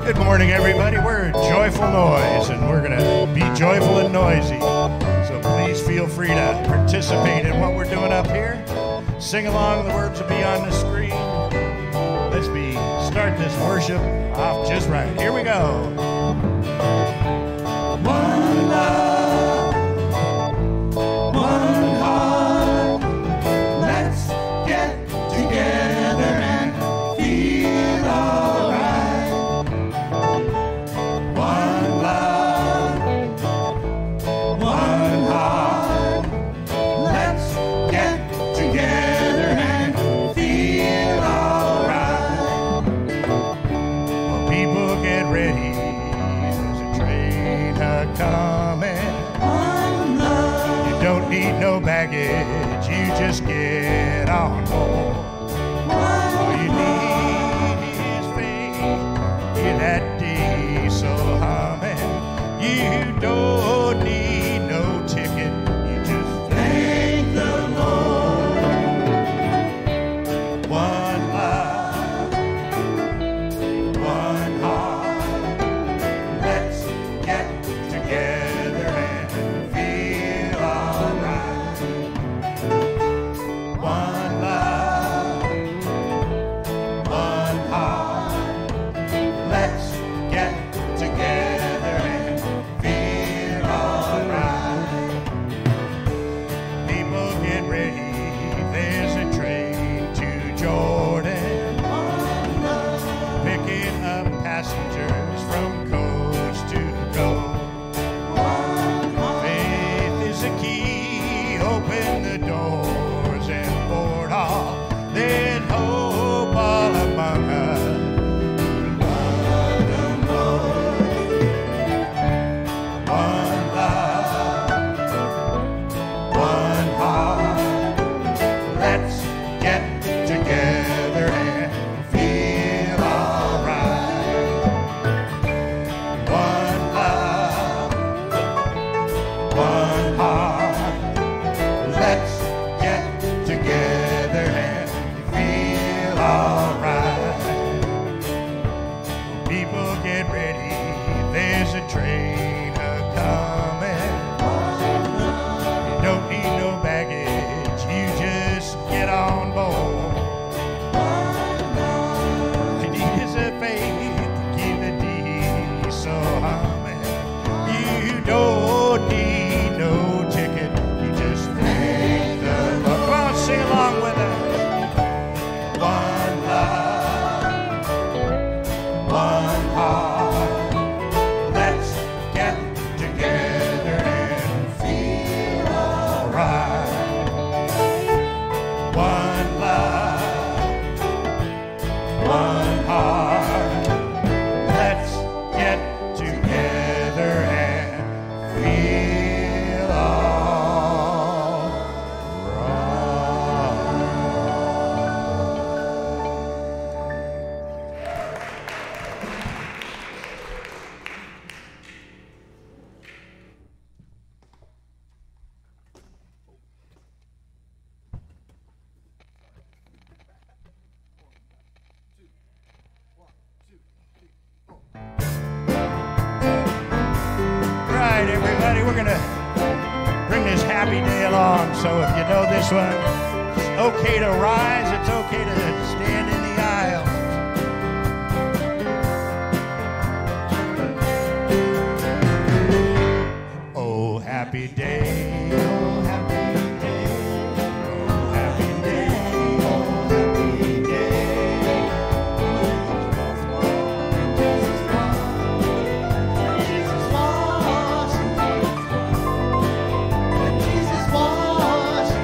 Good morning, everybody. We're Joyful Noise, and we're going to be joyful and noisy. So please feel free to participate in what we're doing up here. Sing along, the words will be on the screen. Let's start this worship off just right. Here we go. One love, one heart. Let's get together and feel alright. One love, one heart. Let's get together and feel alright. Well, people get ready. There's a train a-coming. One love. You don't need no baggage. You just get on board. All you need is faith. Hear that diesel humming. You don't need no ticket. You just thank the Lord. One love, one heart. Let's get together and feel alright. One love, one heart. Let's get together and feel alright. People get ready. There's a train to Jordan, picking up passengers from coast to coast. Faith is the key. Open the doors and board all. There's hope all among us. Love the Lord. One love, one heart. Let's get together and feel alright. One love, one heart. Let's get together and feel alright. People get ready. There's a train a-coming. You don't need no baggage. You just get on board. All you need is a faith to keep the diesel humming. You don't need no ticket. You just thank the Lord. Come on, sing along with us. One love, one heart. Let's get together and feel alright. One love, one heart. Let's get together and feel Right, everybody, we're gonna bring this happy day along. So if you know this one, it's okay to rise, it's okay to stand in the aisle. Oh, happy day, oh, happy day, oh, happy day, oh, happy day. Jesus washed, Jesus washed,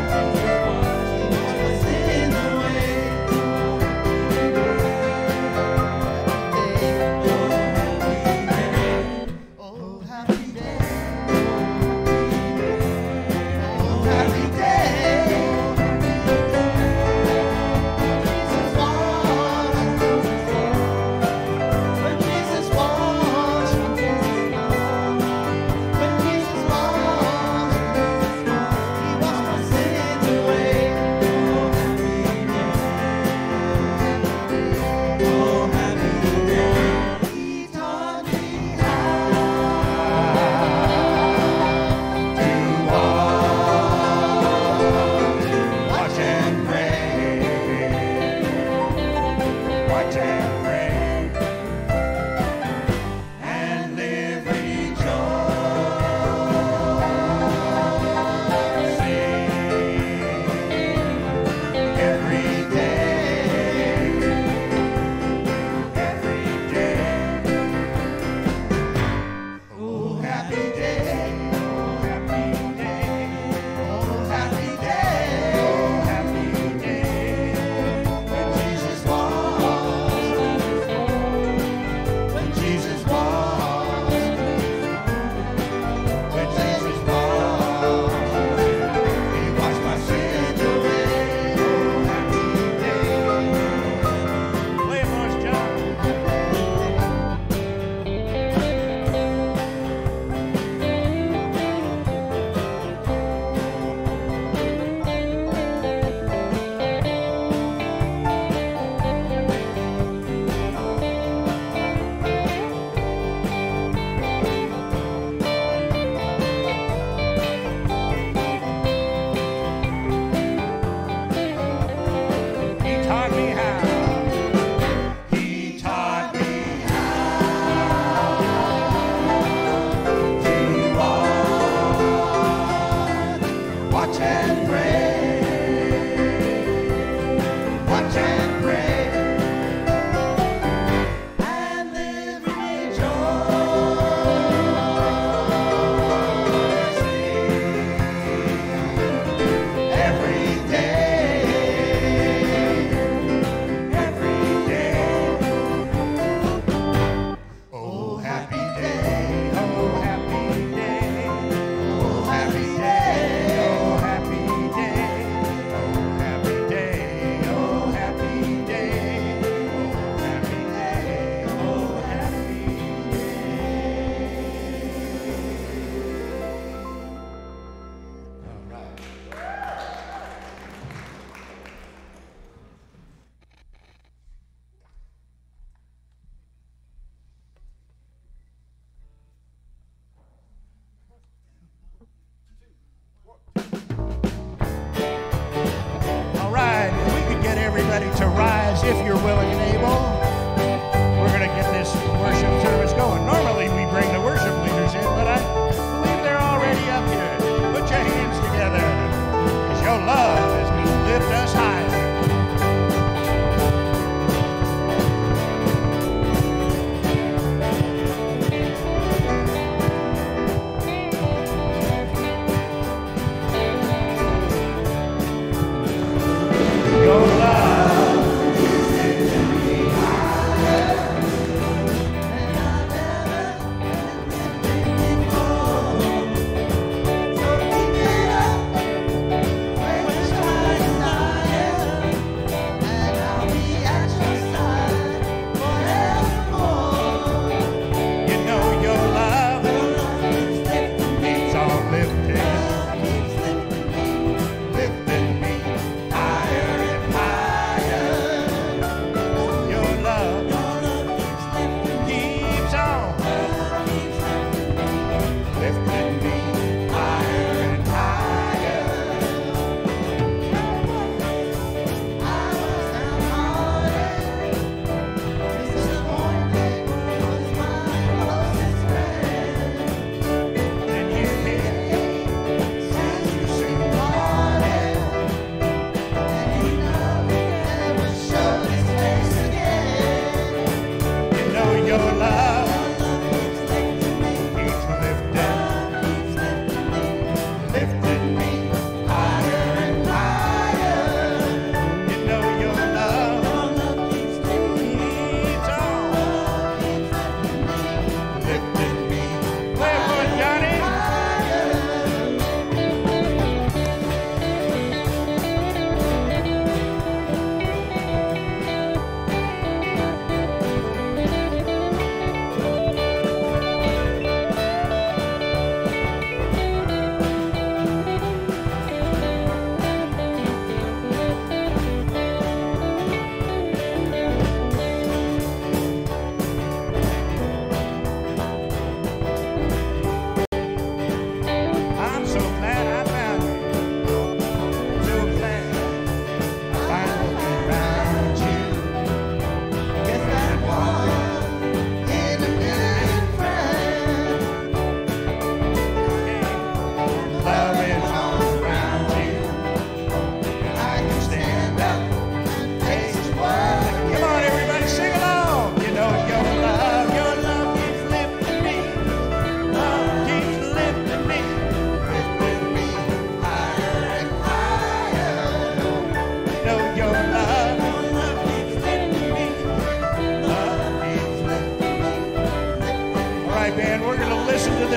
Jesus in the way. Oh, happy day.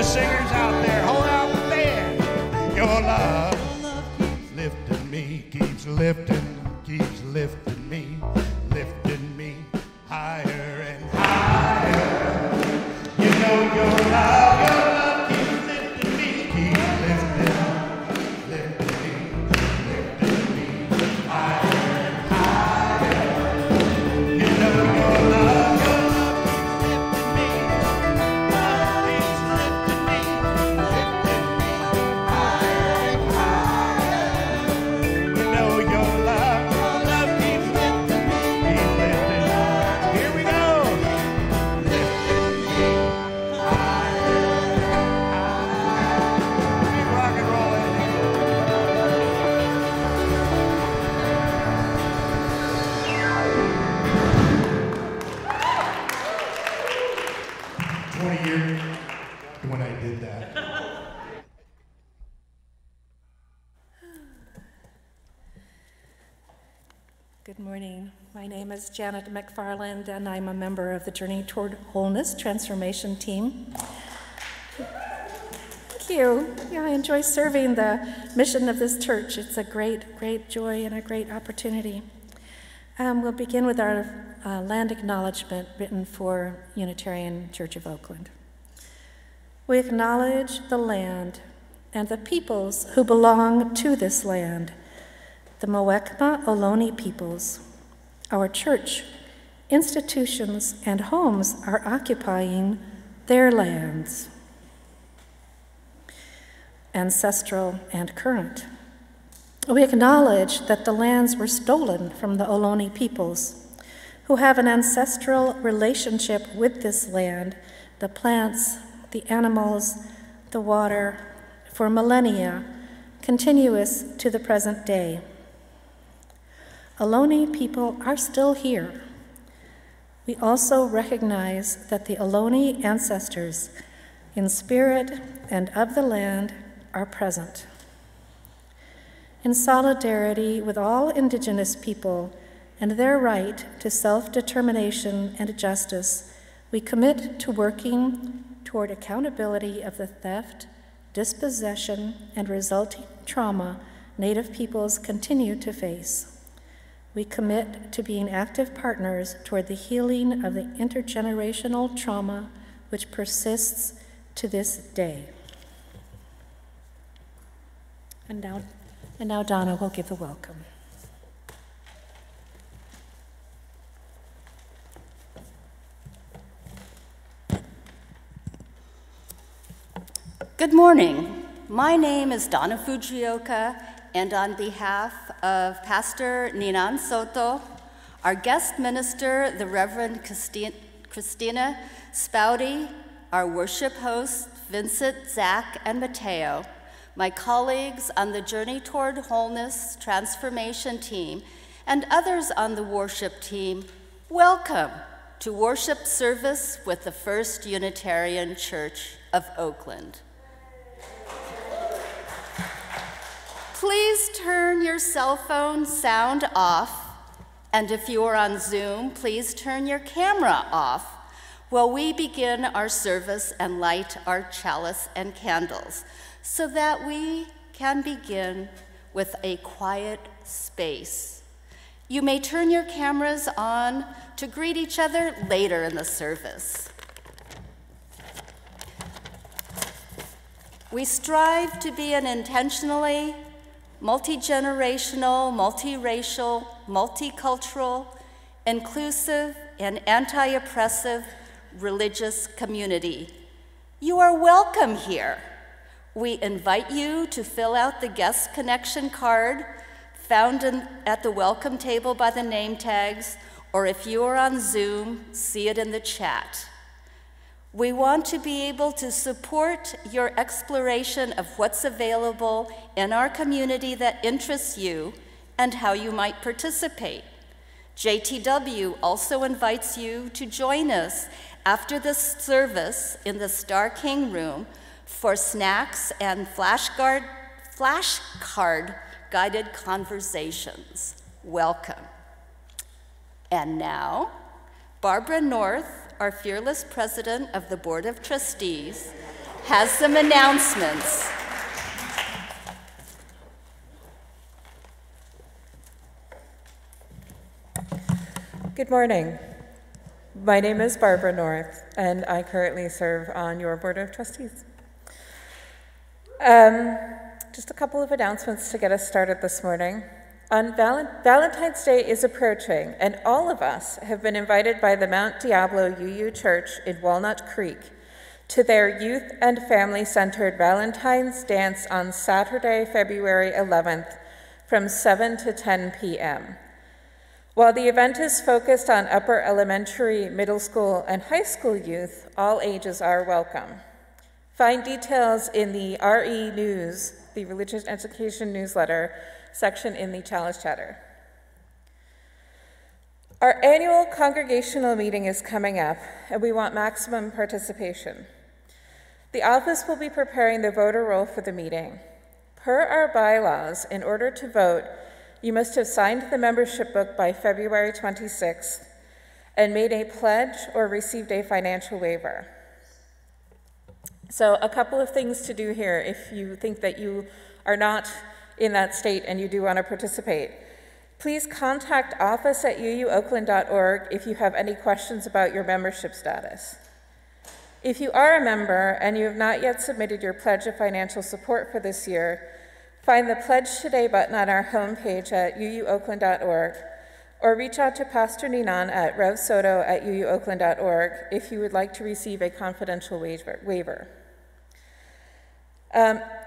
the singers out there, hold out the band. Your love keeps lifting me, keeps lifting me, lifting me higher and higher. You know your love keeps lifting me, keeps lifting me, lifting me higher and higher. You know your love keeps lifting me, keeps lifting me, lifting me higher and higher. You know your love keeps lifting me, keeps lifting. Here we go. Lifting me higher and higher. Keep rock and rolling. 20 years when I did that. Good morning. My name is Janet McFarland, and I'm a member of the Journey Toward Wholeness transformation team. Thank you. Yeah, I enjoy serving the mission of this church. It's a great joy and a great opportunity. We'll begin with our land acknowledgement written for Unitarian Church of Oakland. We acknowledge the land and the peoples who belong to this land, the Muwekma Ohlone peoples. Our church, institutions, and homes are occupying their lands, ancestral and current. We acknowledge that the lands were stolen from the Ohlone peoples, who have an ancestral relationship with this land, the plants, the animals, the water, for millennia, continuous to the present day. Ohlone people are still here. We also recognize that the Ohlone ancestors, in spirit and of the land, are present. In solidarity with all Indigenous people and their right to self-determination and justice, we commit to working toward accountability of the theft, dispossession, and resulting trauma Native peoples continue to face. We commit to being active partners toward the healing of the intergenerational trauma which persists to this day. And now Donna will give the welcome. Good morning. My name is Donna Fujioka, and on behalf of Pastor Ninan Soto, our guest minister, the Reverend Kristina Spaude, our worship hosts, Vincent, Zach, and Mateo, my colleagues on the Journey Toward Wholeness transformation team, and others on the worship team, welcome to worship service with the First Unitarian Church of Oakland. Please turn your cell phone sound off, and if you are on Zoom, please turn your camera off while we begin our service and light our chalice and candles, so that we can begin with a quiet space. You may turn your cameras on to greet each other later in the service. We strive to be an intentionally multi-generational, multiracial, multicultural, inclusive, and anti-oppressive religious community. You are welcome here. We invite you to fill out the guest connection card found at the welcome table by the name tags, or if you are on Zoom, see it in the chat. We want to be able to support your exploration of what's available in our community that interests you and how you might participate. JTW also invites you to join us after the service in the Star King Room for snacks and flashcard guided conversations. Welcome. And now, Barbara North, our fearless president of the Board of Trustees, has some announcements. Good morning. My name is Barbara North, and I currently serve on your Board of Trustees. Just a couple of announcements to get us started this morning. Valentine's Day is approaching, and all of us have been invited by the Mount Diablo UU Church in Walnut Creek to their youth and family-centered Valentine's Dance on Saturday, February 11th from 7 to 10 p.m. While the event is focused on upper elementary, middle school, and high school youth, all ages are welcome. Find details in the RE News, the Religious Education newsletter, section in the Chalice Chatter. Our annual congregational meeting is coming up, and we want maximum participation. The office will be preparing the voter roll for the meeting. Per our bylaws, in order to vote, you must have signed the membership book by February 26th and made a pledge or received a financial waiver. So a couple of things to do here if you think that you are not in that state and you do want to participate. Please contact office@uuoakland.org if you have any questions about your membership status. If you are a member and you have not yet submitted your pledge of financial support for this year, find the Pledge Today button on our homepage at uuoakland.org, or reach out to Pastor Ninan at revsoto@uuoakland.org if you would like to receive a confidential waiver.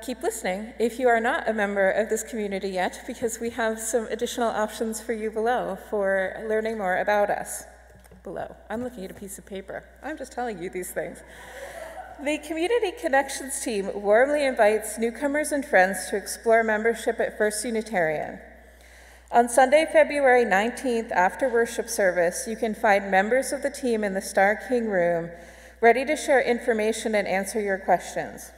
Keep listening if you are not a member of this community yet, because we have some additional options for you below for learning more about us. Below. I'm looking at a piece of paper. I'm just telling you these things. The Community Connections team warmly invites newcomers and friends to explore membership at First Unitarian. On Sunday, February 19th, after worship service, you can find members of the team in the Star King room, ready to share information and answer your questions.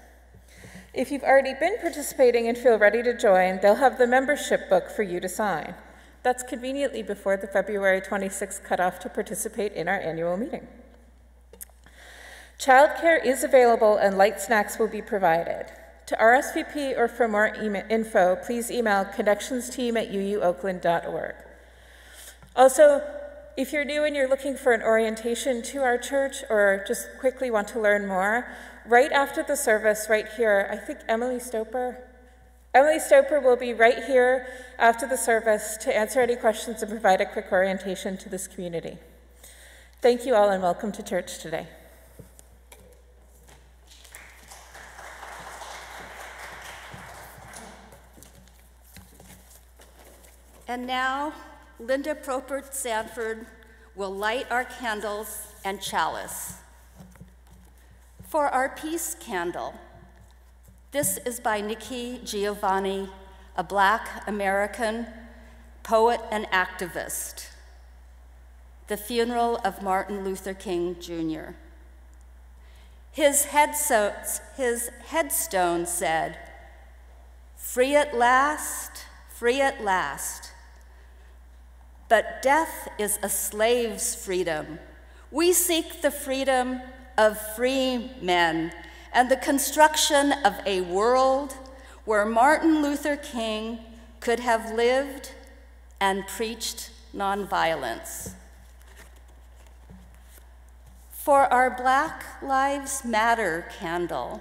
If you've already been participating and feel ready to join, they'll have the membership book for you to sign. That's conveniently before the February 26th cutoff to participate in our annual meeting. Childcare is available and light snacks will be provided. To RSVP or for more info, please email connectionsteam@uuoakland.org. Also, if you're new and you're looking for an orientation to our church or just quickly want to learn more, right after the service, right here, I think Emily Stoper will be right here after the service to answer any questions and provide a quick orientation to this community. Thank you all and welcome to church today. And now, Linda Propert Sanford will light our candles and chalice. For our peace candle, this is by Nikki Giovanni, a Black American poet and activist. The funeral of Martin Luther King, Jr. His headstone said, free at last, but death is a slave's freedom. We seek the freedom of free men and the construction of a world where Martin Luther King could have lived and preached nonviolence. For our Black Lives Matter candle,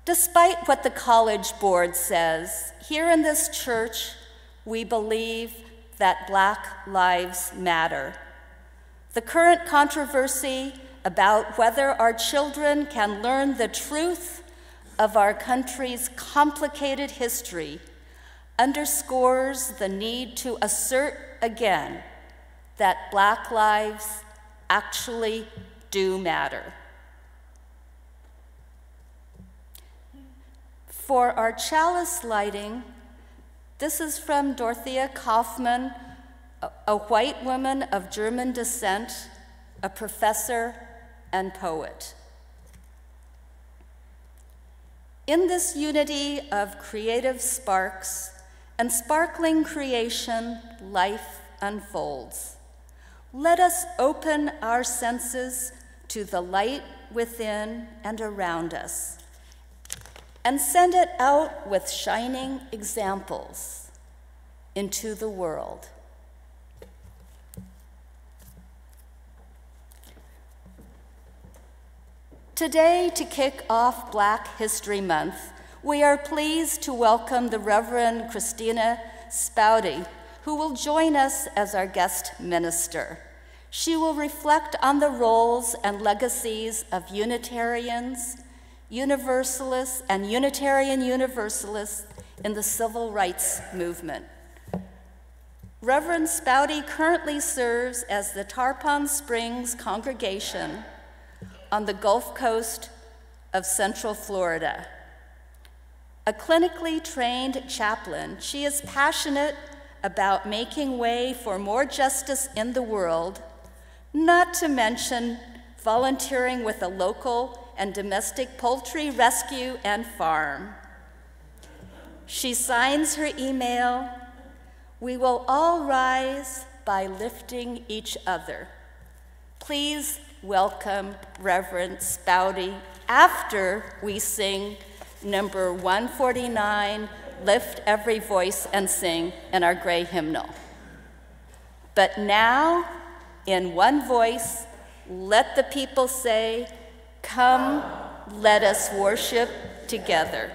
despite what the College Board says, here in this church, we believe that Black lives matter. The current controversy about whether our children can learn the truth of our country's complicated history underscores the need to assert again that Black lives actually do matter. For our chalice lighting, this is from Dorothea Kaufman, a white woman of German descent, a professor and poet. In this unity of creative sparks and sparkling creation, life unfolds. Let us open our senses to the light within and around us, and send it out with shining examples into the world. Today, to kick off Black History Month, we are pleased to welcome the Reverend Kristina Spaude, who will join us as our guest minister. She will reflect on the roles and legacies of Unitarians, Universalists, and Unitarian Universalists in the civil rights movement. Reverend Spaude currently serves as the Tarpon Springs congregation on the Gulf Coast of Central Florida. A clinically trained chaplain, she is passionate about making way for more justice in the world, not to mention volunteering with a local and domestic poultry rescue and farm. She signs her email, "We will all rise by lifting each other." Please welcome Reverend Spaude after we sing number 149, Lift Every Voice and Sing, in our gray hymnal. But now, in one voice, let the people say, "Come, let us worship together."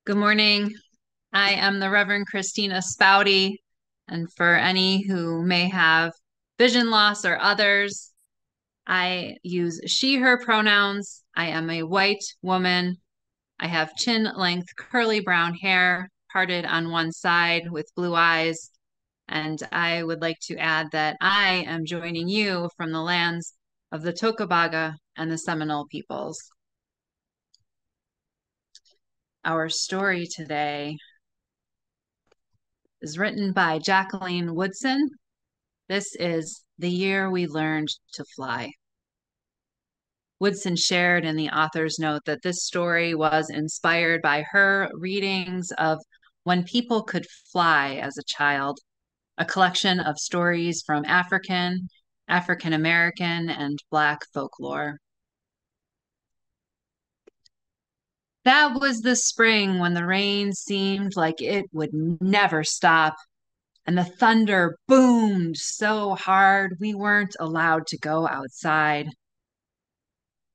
Good morning. I am the Reverend Kristina Spaude, and for any who may have vision loss or others, I use she, her pronouns. I am a white woman. I have chin-length curly brown hair, parted on one side with blue eyes, and I would like to add that I am joining you from the lands of the Tocobaga and the Seminole peoples. Our story today is written by Jacqueline Woodson. This is The Year We Learned to Fly. Woodson shared in the author's note that this story was inspired by her readings of When People Could Fly as a child, a collection of stories from African, African American, and Black folklore. That was the spring when the rain seemed like it would never stop, and the thunder boomed so hard we weren't allowed to go outside.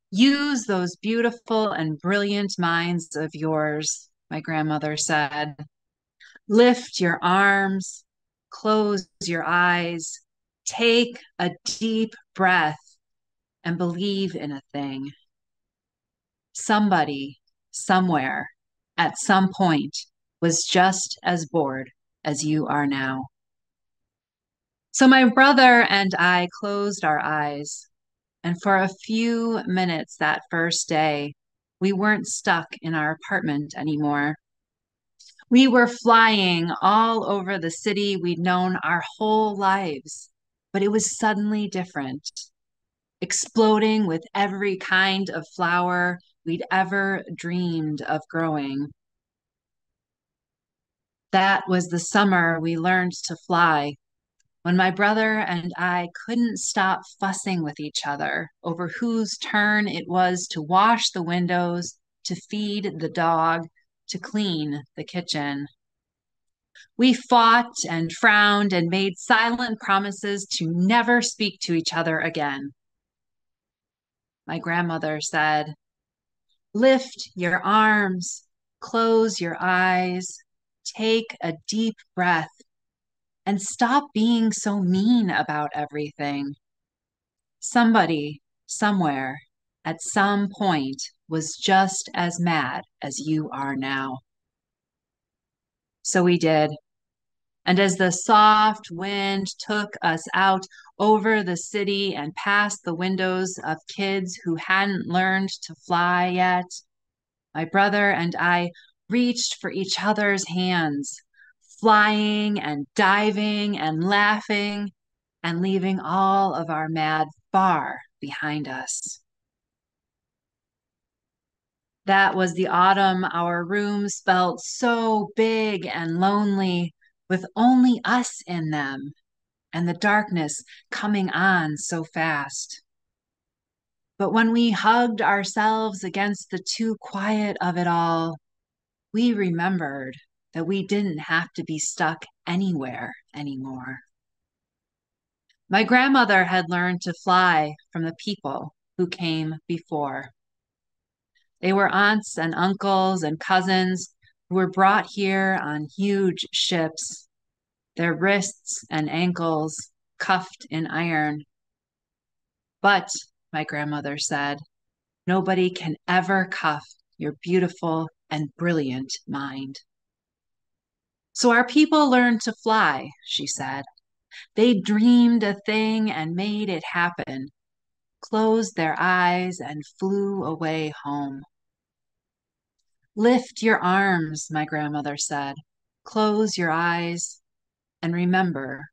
Use those beautiful and brilliant minds of yours, my grandmother said. Lift your arms, close your eyes, take a deep breath, and believe in a thing. Somebody, somewhere, at some point, was just as bored as you are now. So my brother and I closed our eyes, and for a few minutes that first day, we weren't stuck in our apartment anymore. We were flying all over the city we'd known our whole lives, but it was suddenly different, exploding with every kind of flower we'd ever dreamed of growing. That was the summer we learned to fly, when my brother and I couldn't stop fussing with each other over whose turn it was to wash the windows, to feed the dog, to clean the kitchen. We fought and frowned and made silent promises to never speak to each other again. My grandmother said, "Lift your arms, close your eyes, take a deep breath, and stop being so mean about everything. Somebody, somewhere, at some point, was just as mad as you are now." So we did. And as the soft wind took us out over the city and past the windows of kids who hadn't learned to fly yet, my brother and I reached for each other's hands, flying and diving and laughing and leaving all of our mad far behind us. That was the autumn our rooms felt so big and lonely, with only us in them, and the darkness coming on so fast. But when we hugged ourselves against the too quiet of it all, we remembered that we didn't have to be stuck anywhere anymore. My grandmother had learned to fly from the people who came before. They were aunts and uncles and cousins who were brought here on huge ships, their wrists and ankles cuffed in iron. But, my grandmother said, nobody can ever cuff your beautiful and brilliant mind. So our people learned to fly, she said. They dreamed a thing and made it happen, closed their eyes and flew away home. Lift your arms, my grandmother said. Close your eyes and remember,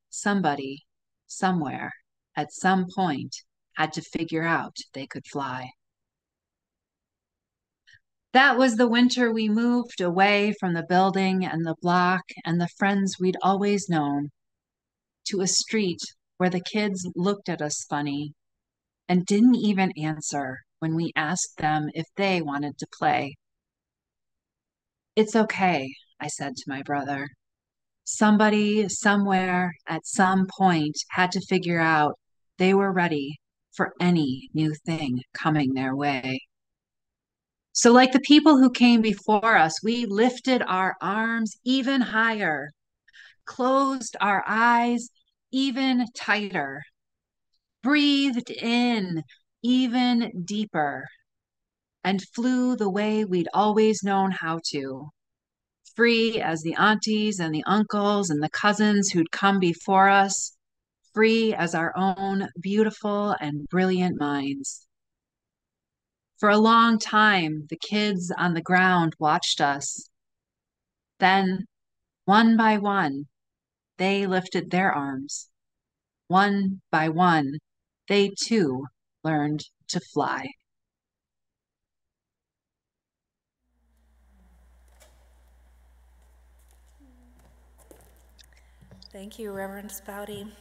somebody, somewhere, at some point, had to figure out they could fly. That was the winter we moved away from the building and the block and the friends we'd always known, to a street where the kids looked at us funny and didn't even answer when we asked them if they wanted to play. "It's okay," I said to my brother. Somebody, somewhere, at some point, had to figure out they were ready for any new thing coming their way. So like the people who came before us, we lifted our arms even higher, closed our eyes even tighter, breathed in even deeper, and flew the way we'd always known how to, free as the aunties and the uncles and the cousins who'd come before us, free as our own beautiful and brilliant minds. For a long time, the kids on the ground watched us. Then, one by one, they lifted their arms. One by one, they too learned to fly. Thank you, Reverend Spaude.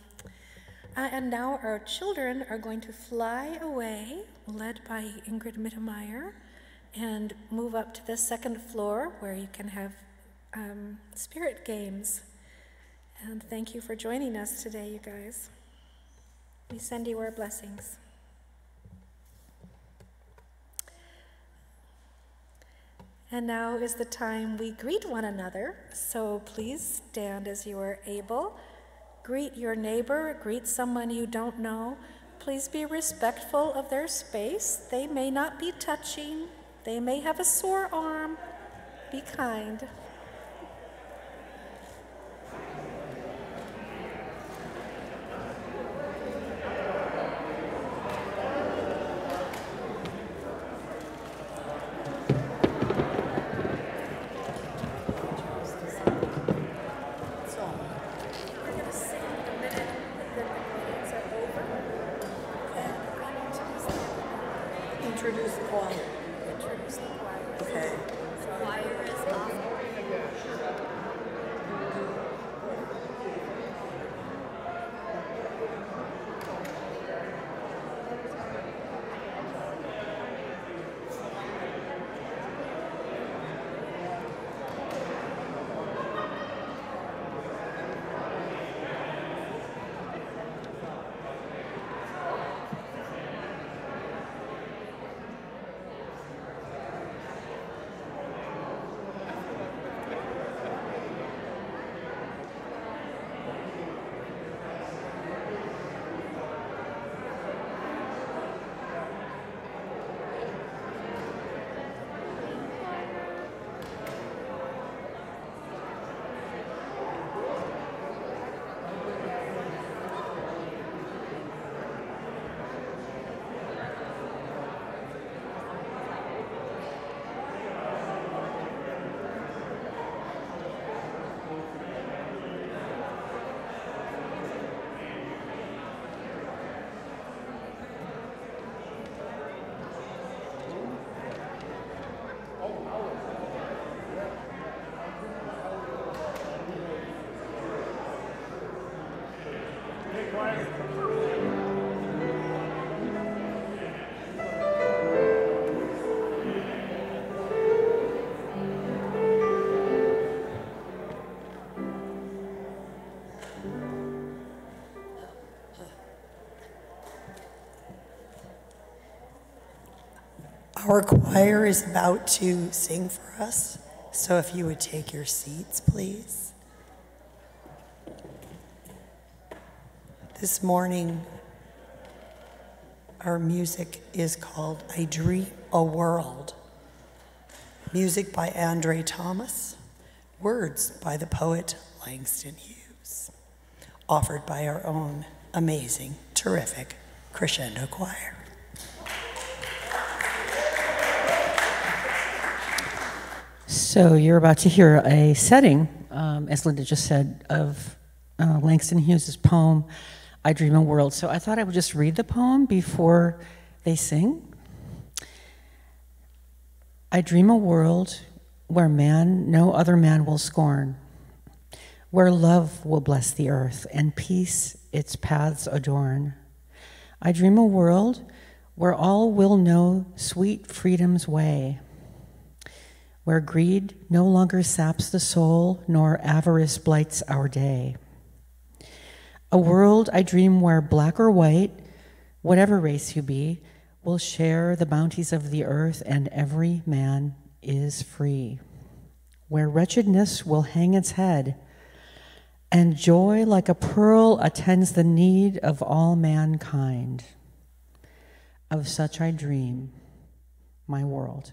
And now our children are going to fly away, led by Ingrid Mittermeier, and move up to the second floor where you can have spirit games. And thank you for joining us today, you guys. We send you our blessings. And now is the time we greet one another, so please stand as you are able. Greet your neighbor, greet someone you don't know. Please be respectful of their space. They may not be touching. They may have a sore arm. Be kind. Introduce the choir. Introduce the choir. Okay. Choir is off. Our choir is about to sing for us, so if you would take your seats, please. This morning, our music is called I Dream a World. Music by Andre Thomas, words by the poet Langston Hughes, offered by our own amazing, terrific crescendo choir. So you're about to hear a setting, as Linda just said, of Langston Hughes' poem, I Dream a World. So I thought I would just read the poem before they sing. I dream a world where man no other man will scorn, where love will bless the earth and peace its paths adorn. I dream a world where all will know sweet freedom's way, where greed no longer saps the soul, nor avarice blights our day. A world I dream where black or white, whatever race you be, will share the bounties of the earth, and every man is free. Where wretchedness will hang its head, and joy like a pearl attends the need of all mankind. Of such I dream, my world.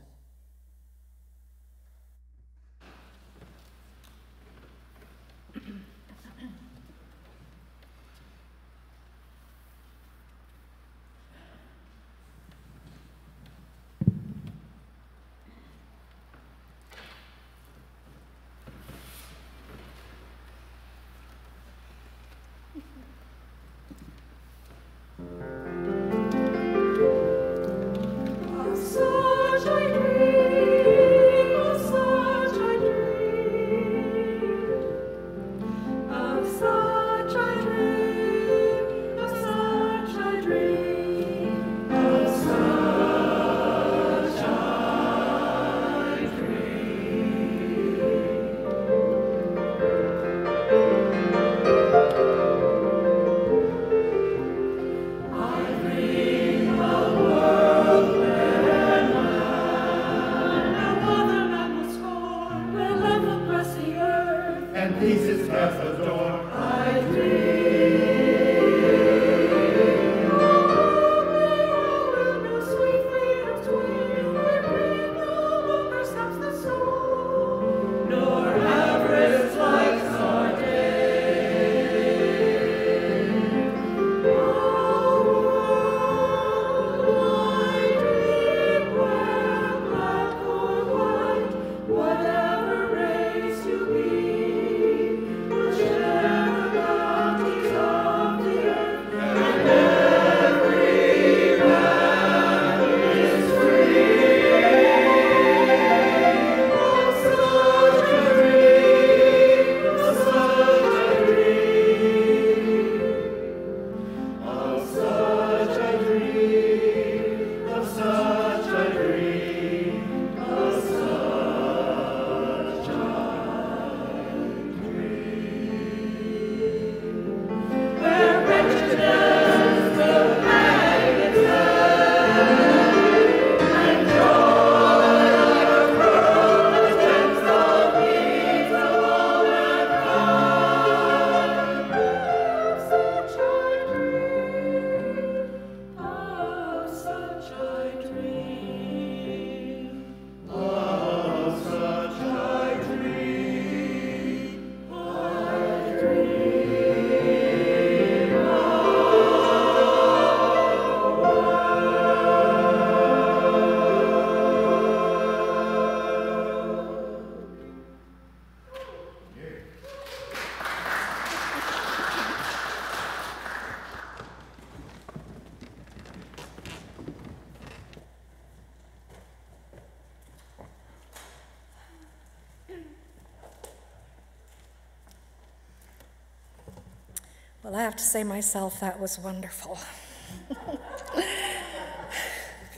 Well, I have to say myself, that was wonderful.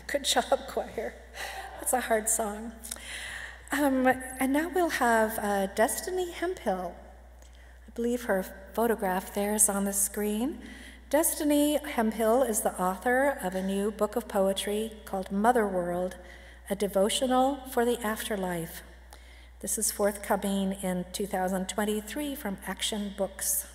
Good job, choir. That's a hard song. And now we'll have Destiny Hemphill. I believe her photograph there is on the screen. Destiny Hemphill is the author of a new book of poetry called Mother World, a devotional for the afterlife. This is forthcoming in 2023 from Action Books.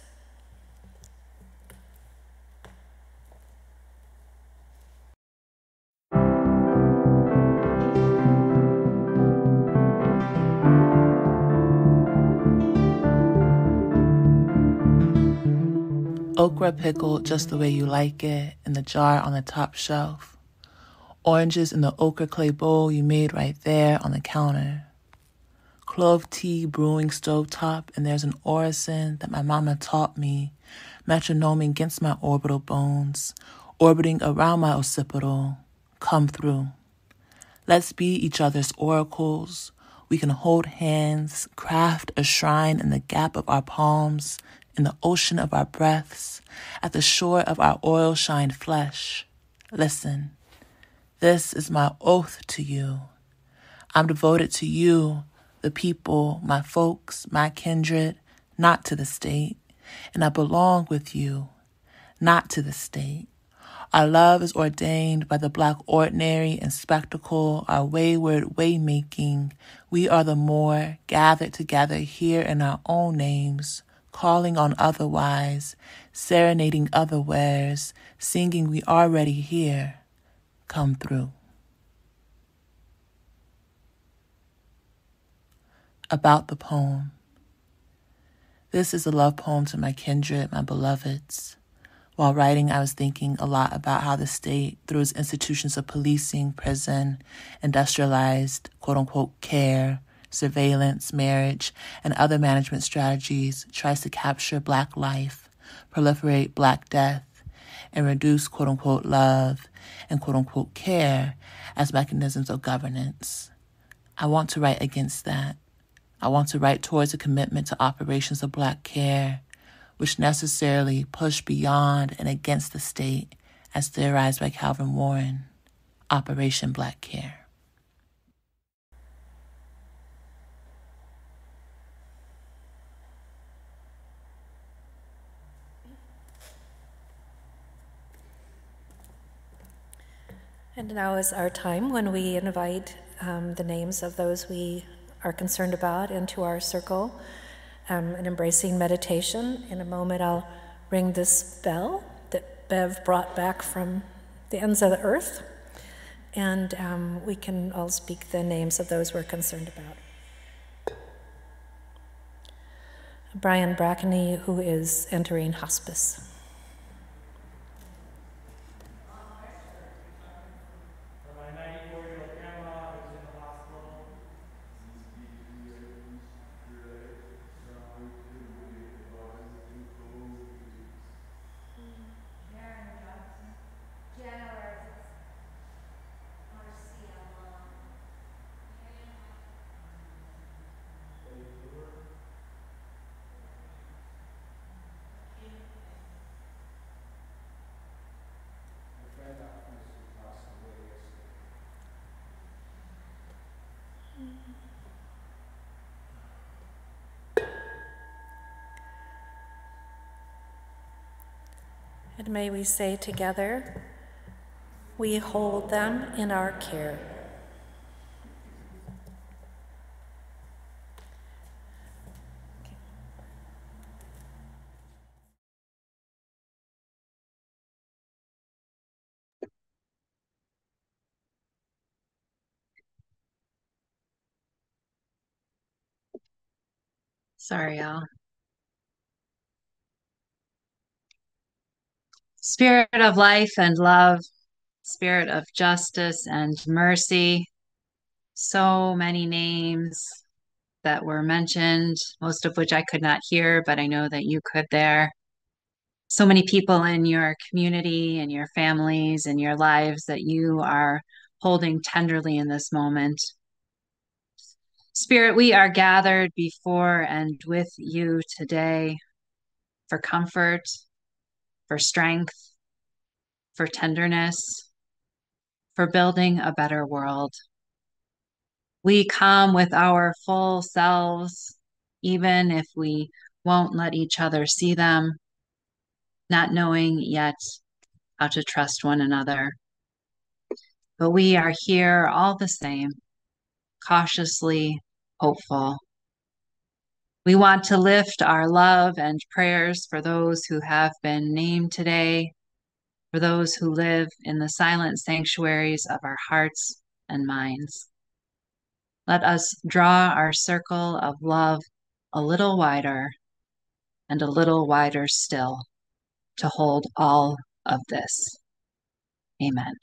Okra pickled just the way you like it in the jar on the top shelf. Oranges in the ochre clay bowl you made right there on the counter. Clove tea brewing stovetop, and there's an orison that my mama taught me, metronoming against my orbital bones, orbiting around my occipital. Come through. Let's be each other's oracles. We can hold hands, craft a shrine in the gap of our palms, in the ocean of our breaths, at the shore of our oil-shined flesh. Listen, this is my oath to you. I'm devoted to you, the people, my folks, my kindred, not to the state. And I belong with you, not to the state. Our love is ordained by the Black ordinary and spectacle, our wayward waymaking. We are the more gathered together here in our own names, calling on otherwise, serenading otherwares, singing we already here. Come through. About the poem. This is a love poem to my kindred, my beloveds. While writing, I was thinking a lot about how the state, through its institutions of policing, prison, industrialized, quote-unquote, care, surveillance, marriage, and other management strategies, tries to capture Black life, proliferate Black death, and reduce quote-unquote love and quote-unquote care as mechanisms of governance. I want to write against that. I want to write towards a commitment to operations of Black care, which necessarily push beyond and against the state, as theorized by Calvin Warren, Operation Black Care. And now is our time when we invite the names of those we are concerned about into our circle, an embracing meditation. In a moment, I'll ring this bell that Bev brought back from the ends of the earth, and we can all speak the names of those we're concerned about. Brian Brackney, who is entering hospice. And may we say together, we hold them in our care. Sorry, y'all. Spirit of life and love, spirit of justice and mercy. So many names that were mentioned, most of which I could not hear, but I know that you could there. So many people in your community and your families and your lives that you are holding tenderly in this moment. Spirit, we are gathered before and with you today for comfort, for strength, for tenderness, for building a better world. We come with our full selves, even if we won't let each other see them, not knowing yet how to trust one another. But we are here all the same, cautiously hopeful. We want to lift our love and prayers for those who have been named today, for those who live in the silent sanctuaries of our hearts and minds. Let us draw our circle of love a little wider and a little wider still to hold all of this. Amen.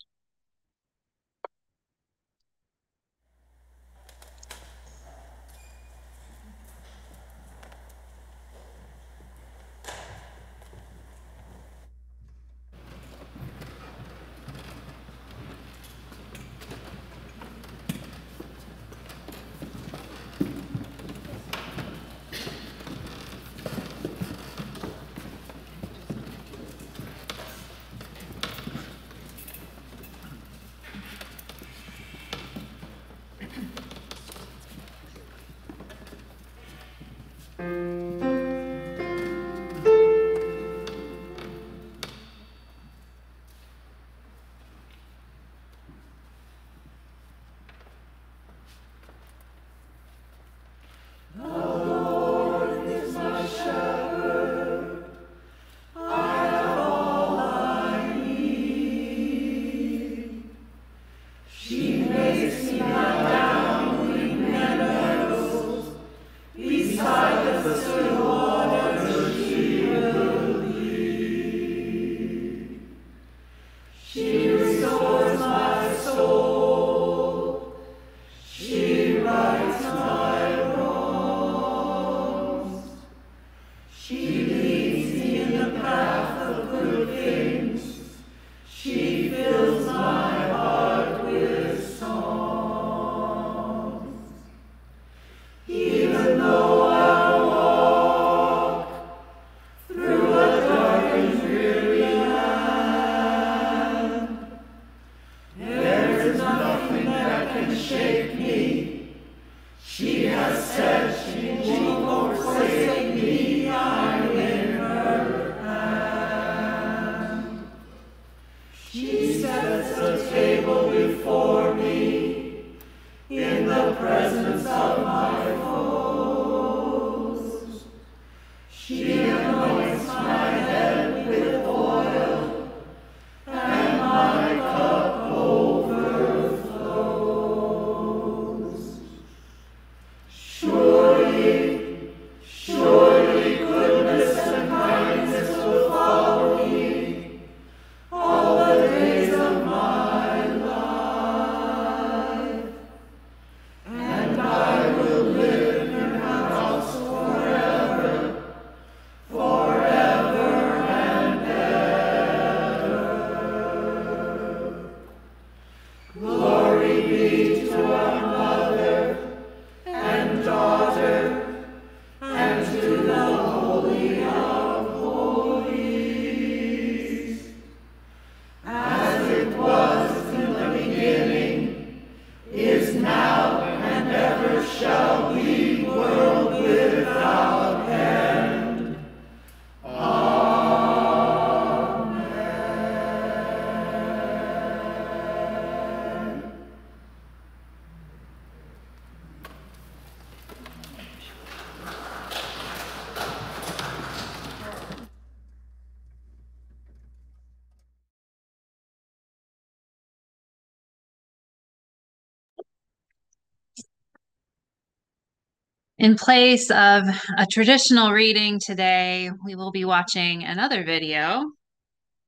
In place of a traditional reading today, we will be watching another video.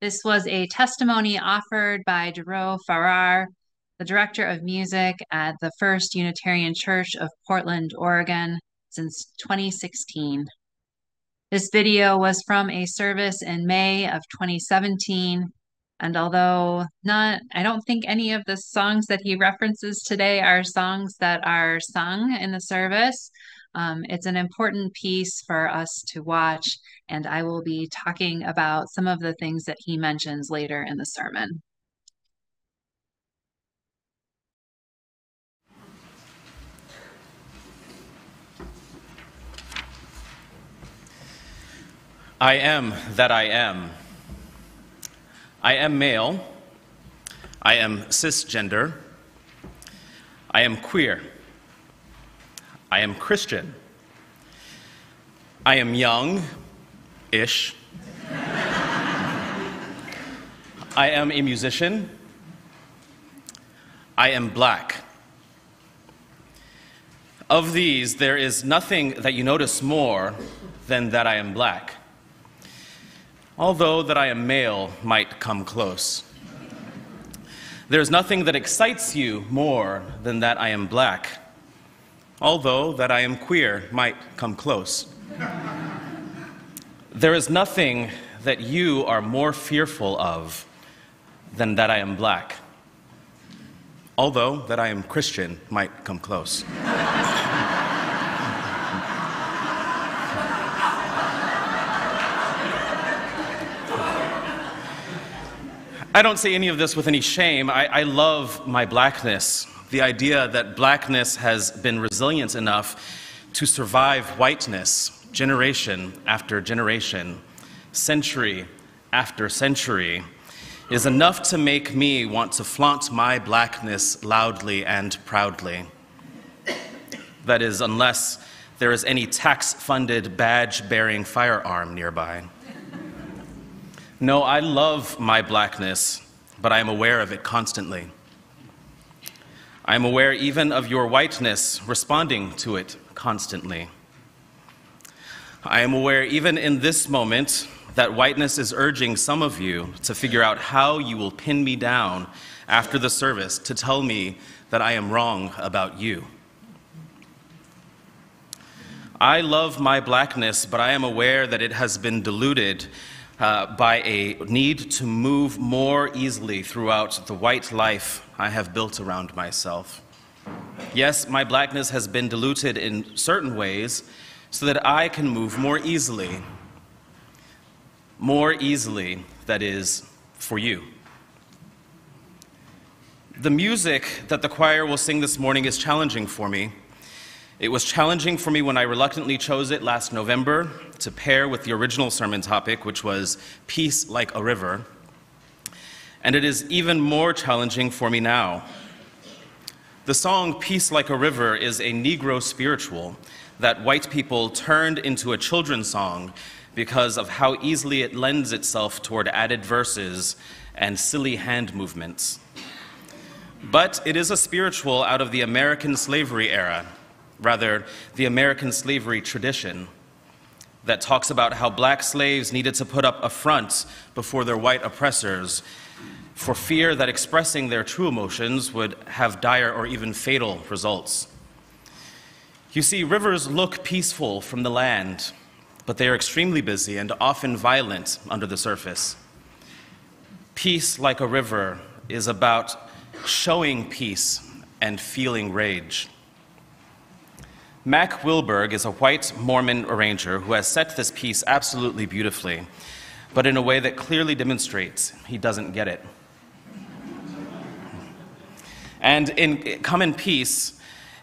This was a testimony offered by Dero Farrar, the director of music at the First Unitarian Church of Portland, Oregon, since 2016. This video was from a service in May of 2017, and although I don't think any of the songs that he references today are songs that are sung in the service, it's an important piece for us to watch, and I will be talking about some of the things that he mentions later in the sermon. I am that I am. I am male. I am cisgender. I am queer. I am Christian. I am young-ish. I am a musician. I am black. Of these, there is nothing that you notice more than that I am black. Although that I am male might come close. There's nothing that excites you more than that I am black. Although that I am queer might come close. There is nothing that you are more fearful of than that I am black. Although that I am Christian might come close. I don't say any of this with any shame. I love my blackness. The idea that blackness has been resilient enough to survive whiteness, generation after generation, century after century, is enough to make me want to flaunt my blackness loudly and proudly. That is, unless there is any tax-funded badge-bearing firearm nearby. No, I love my blackness, but I am aware of it constantly. I am aware even of your whiteness responding to it constantly. I am aware even in this moment that whiteness is urging some of you to figure out how you will pin me down after the service to tell me that I am wrong about you. I love my blackness, but I am aware that it has been diluted by a need to move more easily throughout the white life I have built around myself. Yes, my blackness has been diluted in certain ways so that I can move more easily. More easily, that is, for you. The music that the choir will sing this morning is challenging for me. It was challenging for me when I reluctantly chose it last November to pair with the original sermon topic, which was Peace Like a River. And it is even more challenging for me now. The song Peace Like a River is a Negro spiritual that white people turned into a children's song because of how easily it lends itself toward added verses and silly hand movements. But it is a spiritual out of the American slavery era, rather, the American slavery tradition, that talks about how black slaves needed to put up a front before their white oppressors for fear that expressing their true emotions would have dire or even fatal results. You see, rivers look peaceful from the land, but they are extremely busy and often violent under the surface. Peace like a river is about showing peace and feeling rage. Mac Wilberg is a white Mormon arranger who has set this piece absolutely beautifully, but in a way that clearly demonstrates he doesn't get it. And in Come in Peace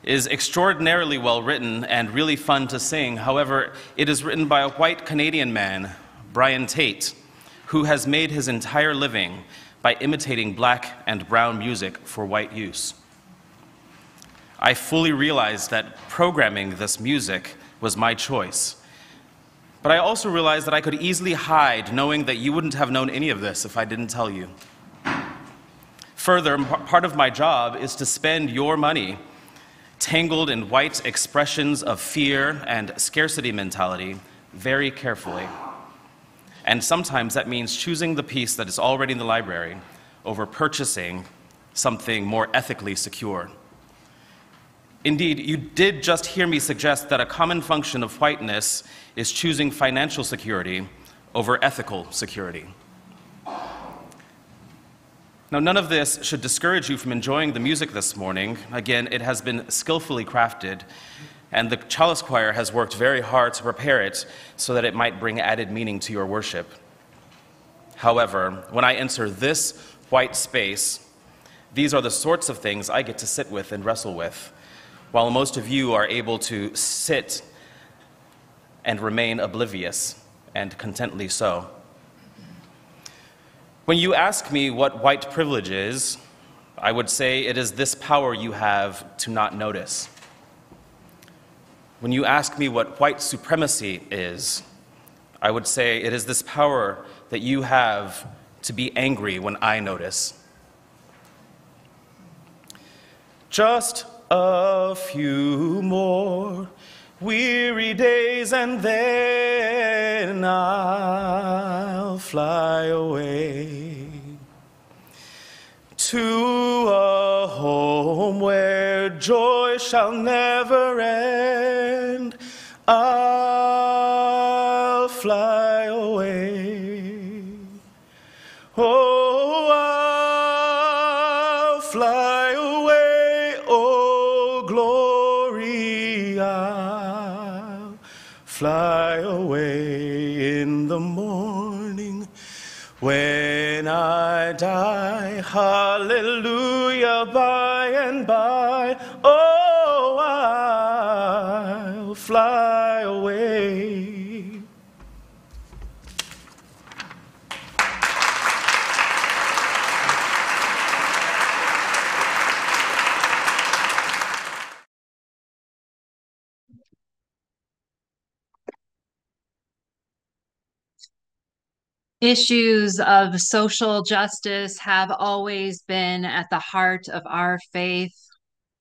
is extraordinarily well written and really fun to sing. However, it is written by a white Canadian man, Brian Tate, who has made his entire living by imitating black and brown music for white use. I fully realized that programming this music was my choice. But I also realized that I could easily hide, knowing that you wouldn't have known any of this if I didn't tell you. Further, part of my job is to spend your money tangled in white expressions of fear and scarcity mentality very carefully. And sometimes that means choosing the piece that is already in the library over purchasing something more ethically secure. Indeed, you did just hear me suggest that a common function of whiteness is choosing financial security over ethical security. Now, none of this should discourage you from enjoying the music this morning. Again, it has been skillfully crafted, and the Chalice Choir has worked very hard to prepare it so that it might bring added meaning to your worship. However, when I enter this white space, these are the sorts of things I get to sit with and wrestle with, while most of you are able to sit and remain oblivious, and contently so. When you ask me what white privilege is, I would say it is this power you have to not notice. When you ask me what white supremacy is, I would say it is this power that you have to be angry when I notice. Just a few more weary days and then I'll fly away to a home where joy shall never end. I'll fly away. Oh, I'll fly away. Oh, glory, I'll fly away in the morning when I die. Hallelujah, by and by. Oh, I'll fly away. Issues of social justice have always been at the heart of our faith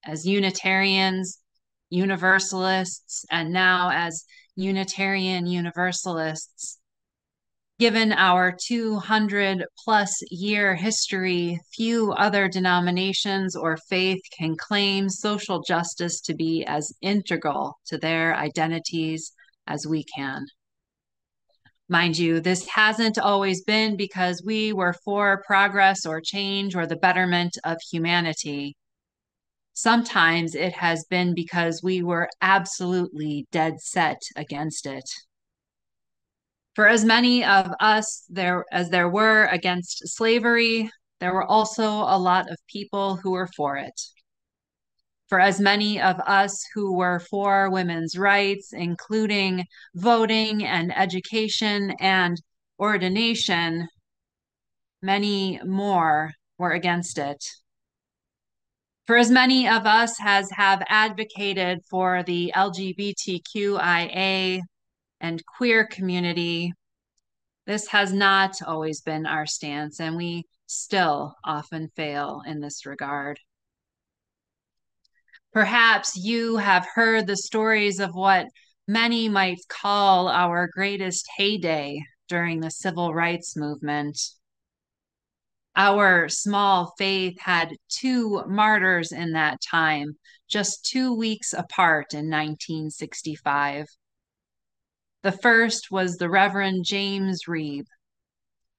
as Unitarians, Universalists, and now as Unitarian Universalists. Given our 200-plus-year history, few other denominations or faith can claim social justice to be as integral to their identities as we can. Mind you, this hasn't always been because we were for progress or change or the betterment of humanity. Sometimes it has been because we were absolutely dead set against it. For as many of us as there were against slavery, there were also a lot of people who were for it. For as many of us who were for women's rights, including voting and education and ordination, many more were against it. For as many of us as have advocated for the LGBTQIA and queer community, this has not always been our stance, and we still often fail in this regard. Perhaps you have heard the stories of what many might call our greatest heyday during the civil rights movement. Our small faith had 2 martyrs in that time, just 2 weeks apart in 1965. The first was the Reverend James Reeb.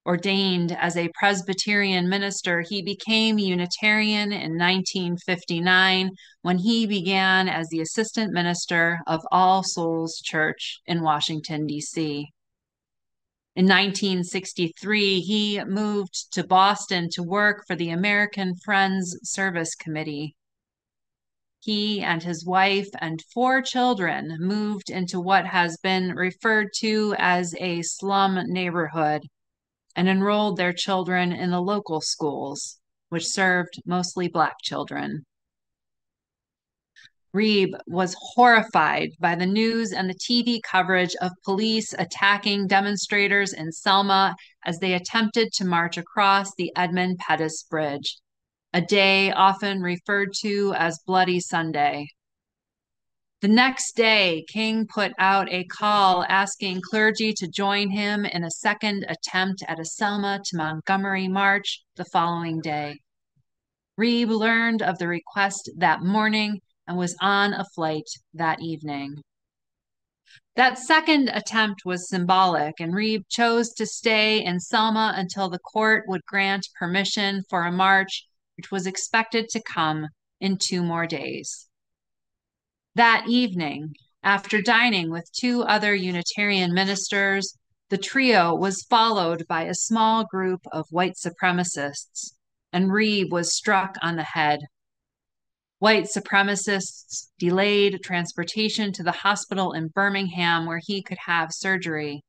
Ordained as a Presbyterian minister, he became Unitarian in 1959 when he began as the assistant minister of All Souls Church in Washington, D.C. In 1963, he moved to Boston to work for the American Friends Service Committee. He and his wife and 4 children moved into what has been referred to as a slum neighborhood and enrolled their children in the local schools, which served mostly Black children. Reeb was horrified by the news and the TV coverage of police attacking demonstrators in Selma as they attempted to march across the Edmund Pettus Bridge, a day often referred to as Bloody Sunday, The next day, King put out a call asking clergy to join him in a second attempt at a Selma to Montgomery march the following day. Reeb learned of the request that morning and was on a flight that evening. That second attempt was symbolic, and Reeb chose to stay in Selma until the court would grant permission for a march, which was expected to come in 2 more days. That evening, after dining with 2 other Unitarian ministers, the trio was followed by a small group of white supremacists, and Reeb was struck on the head. White supremacists delayed transportation to the hospital in Birmingham where he could have surgery.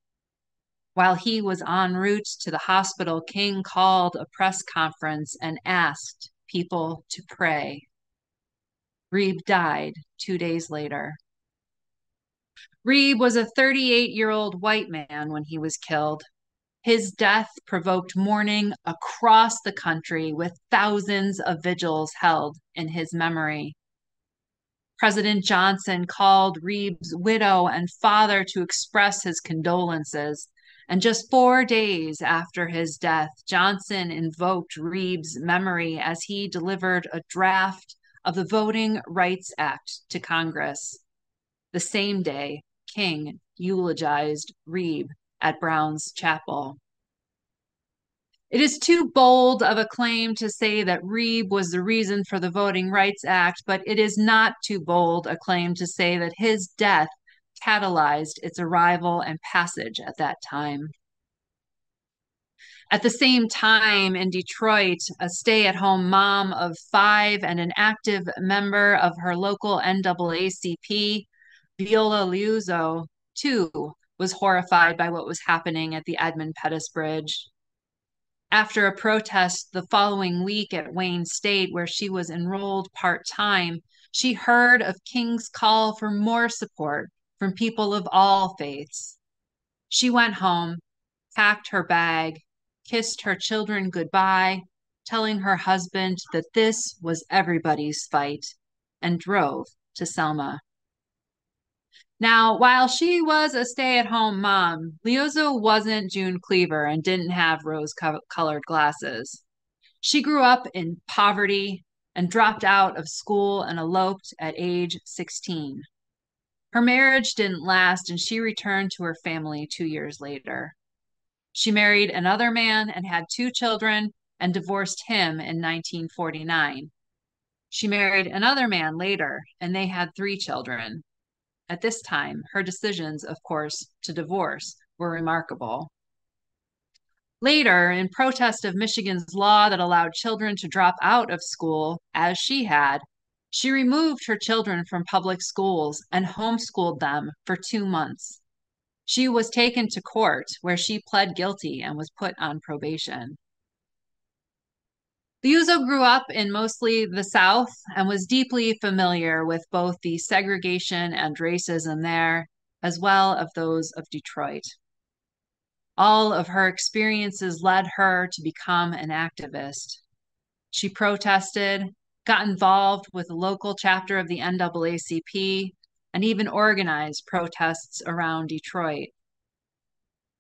While he was en route to the hospital, King called a press conference and asked people to pray. Reeb died 2 days later. Reeb was a 38-year-old white man when he was killed. His death provoked mourning across the country with thousands of vigils held in his memory. President Johnson called Reeb's widow and father to express his condolences. And just 4 days after his death, Johnson invoked Reeb's memory as he delivered a draft of the Voting Rights Act to Congress. The same day, King eulogized Reeb at Brown's Chapel. It is too bold of a claim to say that Reeb was the reason for the Voting Rights Act, but it is not too bold a claim to say that his death catalyzed its arrival and passage at that time. At the same time, in Detroit, a stay-at-home mom of 5 and an active member of her local NAACP, Viola Liuzzo, too, was horrified by what was happening at the Edmund Pettus Bridge. After a protest the following week at Wayne State, where she was enrolled part-time, she heard of King's call for more support from people of all faiths. She went home, packed her bag, kissed her children goodbye, telling her husband that this was everybody's fight, and drove to Selma. Now, while she was a stay-at-home mom, Liuzzo wasn't June Cleaver and didn't have rose-colored glasses. She grew up in poverty and dropped out of school and eloped at age 16. Her marriage didn't last, and she returned to her family 2 years later. She married another man and had 2 children and divorced him in 1949. She married another man later, and they had 3 children. At this time, her decisions, of course, to divorce were remarkable. Later, in protest of Michigan's law that allowed children to drop out of school, as she had, she removed her children from public schools and homeschooled them for 2 months. She was taken to court, where she pled guilty and was put on probation. Liuzzo grew up in mostly the South and was deeply familiar with both the segregation and racism there, as well as those of Detroit. All of her experiences led her to become an activist. She protested, got involved with the local chapter of the NAACP, and even organized protests around Detroit.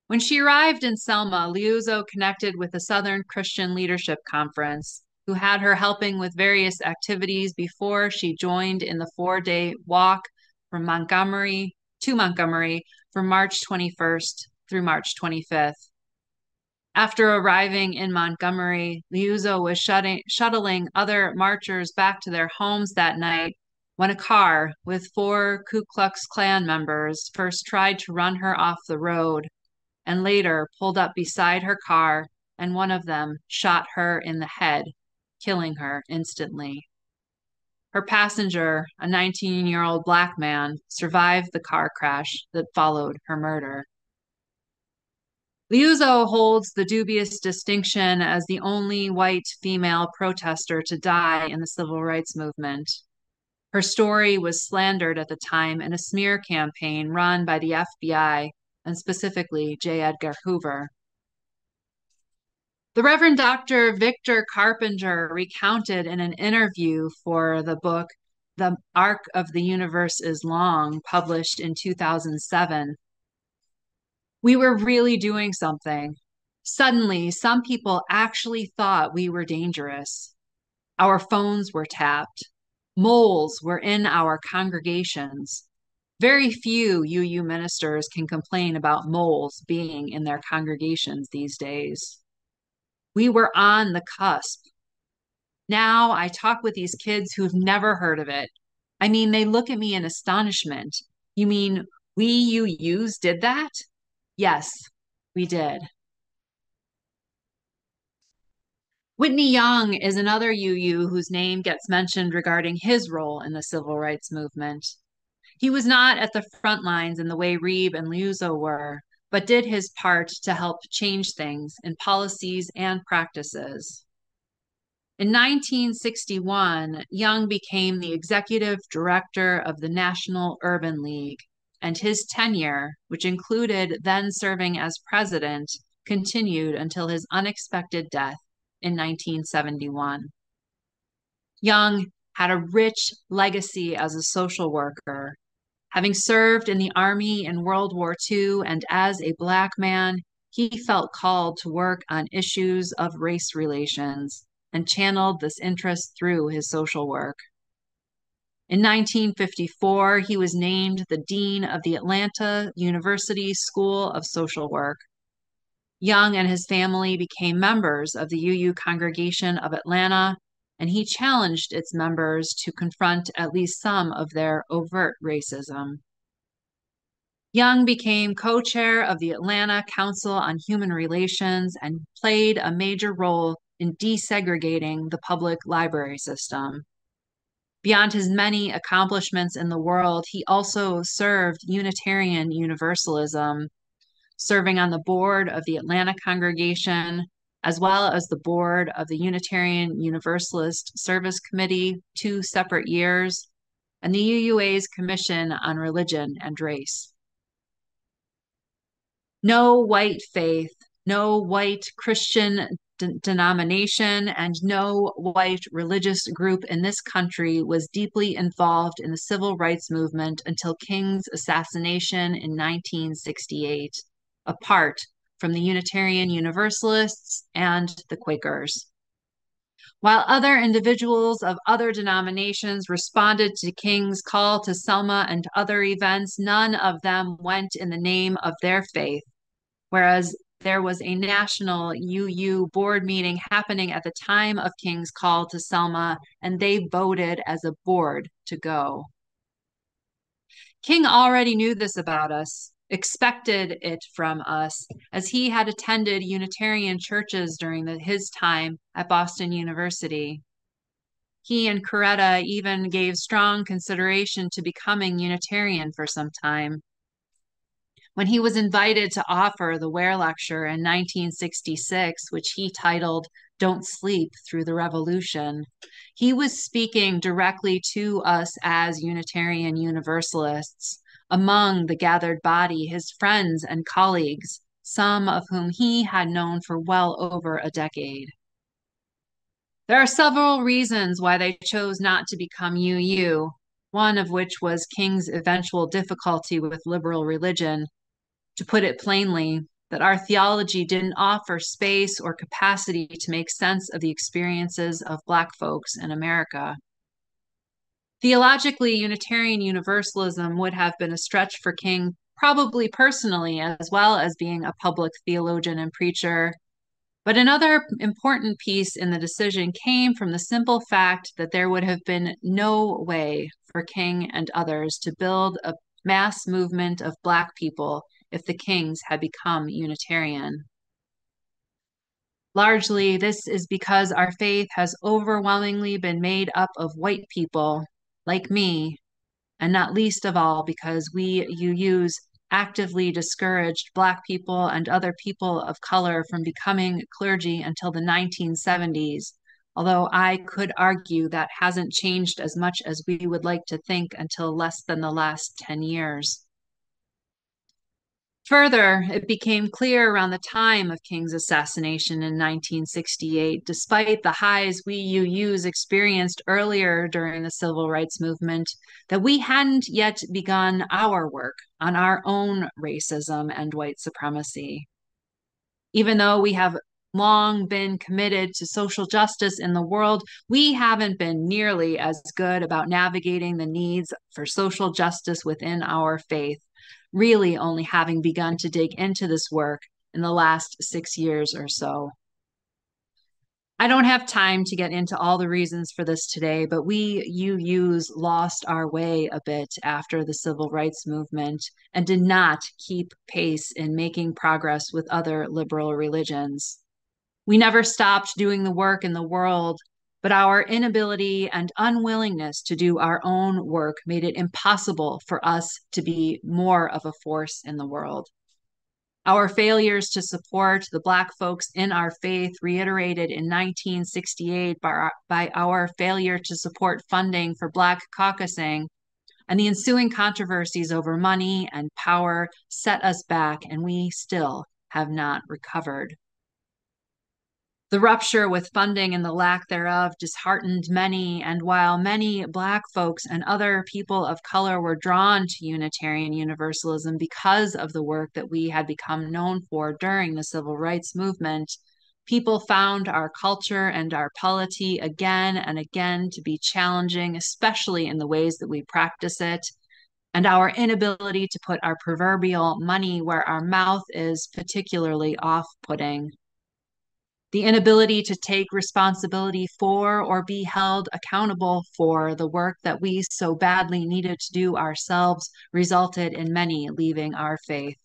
When she arrived in Selma, Liuzzo connected with the Southern Christian Leadership Conference, who had her helping with various activities before she joined in the 4-day walk from Montgomery to Montgomery from March 21st through March 25th. After arriving in Montgomery, Liuzzo was shuttling other marchers back to their homes that night when a car with 4 Ku Klux Klan members first tried to run her off the road and later pulled up beside her car, and one of them shot her in the head, killing her instantly. Her passenger, a 19-year-old Black man, survived the car crash that followed her murder. Liuzzo holds the dubious distinction as the only white female protester to die in the civil rights movement. Her story was slandered at the time in a smear campaign run by the FBI, and specifically J. Edgar Hoover. The Reverend Dr. Victor Carpenter recounted in an interview for the book The Arc of the Universe is Long, published in 2007. We were really doing something. Suddenly, some people actually thought we were dangerous. Our phones were tapped. Moles were in our congregations. Very few UU ministers can complain about moles being in their congregations these days. We were on the cusp. Now I talk with these kids who've never heard of it. I mean, they look at me in astonishment. You mean we UUs did that? Yes, we did. Whitney Young is another UU whose name gets mentioned regarding his role in the civil rights movement. He was not at the front lines in the way Reeb and Liuzzo were, but did his part to help change things in policies and practices. In 1961, Young became the executive director of the National Urban League, and his tenure, which included then serving as president, continued until his unexpected death in 1971. Young had a rich legacy as a social worker. Having served in the Army in World War II and as a Black man, he felt called to work on issues of race relations and channeled this interest through his social work. In 1954, he was named the Dean of the Atlanta University School of Social Work. Young and his family became members of the UU Congregation of Atlanta, and he challenged its members to confront at least some of their overt racism. Young became co-chair of the Atlanta Council on Human Relations and played a major role in desegregating the public library system. Beyond his many accomplishments in the world, he also served Unitarian Universalism, serving on the board of the Atlanta congregation, as well as the board of the Unitarian Universalist Service Committee 2 separate years, and the UUA's Commission on Religion and Race. No white faith, no white Christian denomination, and no white religious group in this country was deeply involved in the civil rights movement until King's assassination in 1968, apart from the Unitarian Universalists and the Quakers. While other individuals of other denominations responded to King's call to Selma and other events, none of them went in the name of their faith, whereas there was a national UU board meeting happening at the time of King's call to Selma, and they voted as a board to go. King already knew this about us, expected it from us, as he had attended Unitarian churches during his time at Boston University. He and Coretta even gave strong consideration to becoming Unitarian for some time. When he was invited to offer the Ware Lecture in 1966, which he titled "Don't Sleep Through the Revolution," he was speaking directly to us as Unitarian Universalists, among the gathered body, his friends and colleagues, some of whom he had known for well over a decade. There are several reasons why they chose not to become UU, one of which was King's eventual difficulty with liberal religion. To put it plainly, that our theology didn't offer space or capacity to make sense of the experiences of Black folks in America. Theologically, Unitarian Universalism would have been a stretch for King, probably personally, as well as being a public theologian and preacher. But another important piece in the decision came from the simple fact that there would have been no way for King and others to build a mass movement of Black people if the Kings had become Unitarian. Largely, this is because our faith has overwhelmingly been made up of white people, like me, and not least of all because we UUs actively discouraged Black people and other people of color from becoming clergy until the 1970s, although I could argue that hasn't changed as much as we would like to think until less than the last 10 years. Further, it became clear around the time of King's assassination in 1968, despite the highs we UUs experienced earlier during the civil rights movement, that we hadn't yet begun our work on our own racism and white supremacy. Even though we have long been committed to social justice in the world, we haven't been nearly as good about navigating the needs for social justice within our faith, really only having begun to dig into this work in the last 6 years or so. I don't have time to get into all the reasons for this today, but we UUs lost our way a bit after the civil rights movement and did not keep pace in making progress with other liberal religions. We never stopped doing the work in the world, but our inability and unwillingness to do our own work made it impossible for us to be more of a force in the world. Our failures to support the Black folks in our faith, reiterated in 1968 by our failure to support funding for Black caucusing, and the ensuing controversies over money and power set us back, and we still have not recovered. The rupture with funding and the lack thereof disheartened many, and while many Black folks and other people of color were drawn to Unitarian Universalism because of the work that we had become known for during the civil rights movement, people found our culture and our polity again and again to be challenging, especially in the ways that we practice it, and our inability to put our proverbial money where our mouth is particularly off-putting. The inability to take responsibility for or be held accountable for the work that we so badly needed to do ourselves resulted in many leaving our faith.